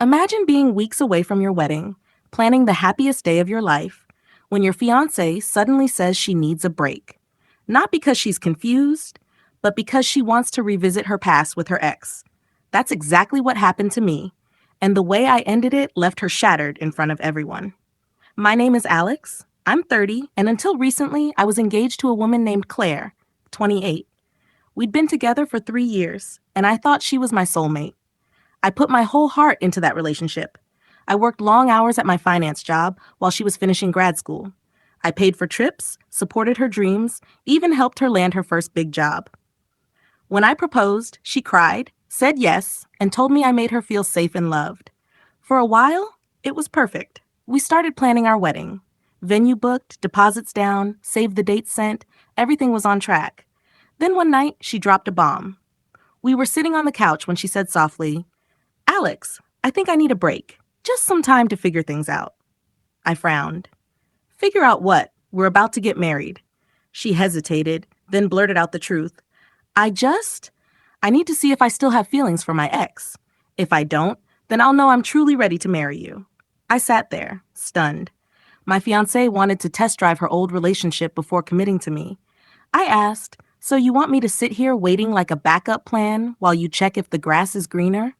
Imagine being weeks away from your wedding, planning the happiest day of your life, when your fiancée suddenly says she needs a break. Not because she's confused, but because she wants to revisit her past with her ex. That's exactly what happened to me, and the way I ended it left her shattered in front of everyone. My name is Alex. I'm 30, and until recently, I was engaged to a woman named Claire, 28. We'd been together for 3 years, and I thought she was my soulmate. I put my whole heart into that relationship. I worked long hours at my finance job while she was finishing grad school. I paid for trips, supported her dreams, even helped her land her first big job. When I proposed, she cried, said yes, and told me I made her feel safe and loved. For a while, it was perfect. We started planning our wedding. Venue booked, deposits down, save the date sent, everything was on track. Then one night, she dropped a bomb. We were sitting on the couch when she said softly, "Alex, I think I need a break. Just some time to figure things out." I frowned. "Figure out what? We're about to get married." She hesitated, then blurted out the truth. I just, I need to see if I still have feelings for my ex. If I don't, then I'll know I'm truly ready to marry you." I sat there, stunned. My fiancé wanted to test drive her old relationship before committing to me. I asked, "So you want me to sit here waiting like a backup plan while you check if the grass is greener?"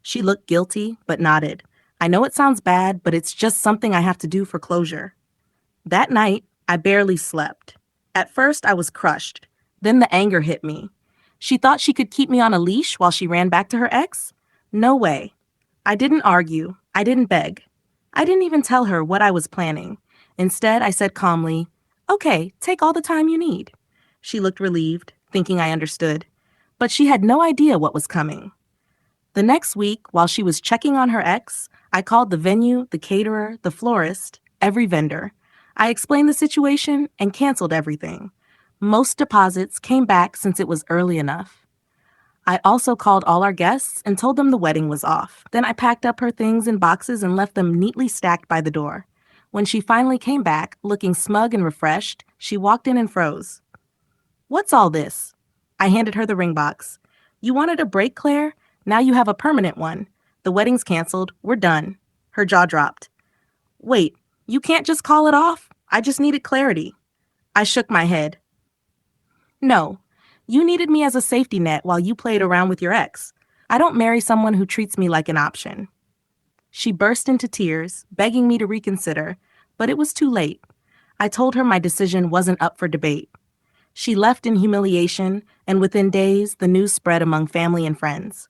She looked guilty, but nodded. "I know it sounds bad, but it's just something I have to do for closure." That night, I barely slept. At first, I was crushed. Then the anger hit me. She thought she could keep me on a leash while she ran back to her ex? No way. I didn't argue. I didn't beg. I didn't even tell her what I was planning. Instead, I said calmly, "Okay, take all the time you need." She looked relieved, thinking I understood. But she had no idea what was coming. The next week, while she was checking on her ex, I called the venue, the caterer, the florist, every vendor. I explained the situation and canceled everything. Most deposits came back since it was early enough. I also called all our guests and told them the wedding was off. Then I packed up her things in boxes and left them neatly stacked by the door. When she finally came back, looking smug and refreshed, she walked in and froze. "What's all this?" I handed her the ring box. "You wanted a break, Claire? Now you have a permanent one. The wedding's canceled. We're done." Her jaw dropped. "Wait, you can't just call it off? I just needed clarity." I shook my head. "No, you needed me as a safety net while you played around with your ex. I don't marry someone who treats me like an option." She burst into tears, begging me to reconsider, but it was too late. I told her my decision wasn't up for debate. She left in humiliation, and within days, the news spread among family and friends.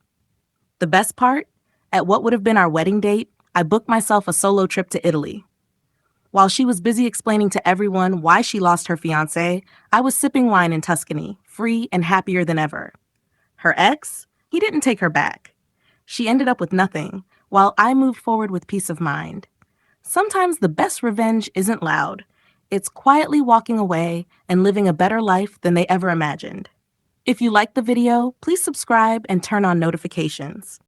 The best part? At what would have been our wedding date, I booked myself a solo trip to Italy. While she was busy explaining to everyone why she lost her fiancé, I was sipping wine in Tuscany, free and happier than ever. Her ex? He didn't take her back. She ended up with nothing, while I moved forward with peace of mind. Sometimes the best revenge isn't loud. It's quietly walking away and living a better life than they ever imagined. If you liked the video, please subscribe and turn on notifications.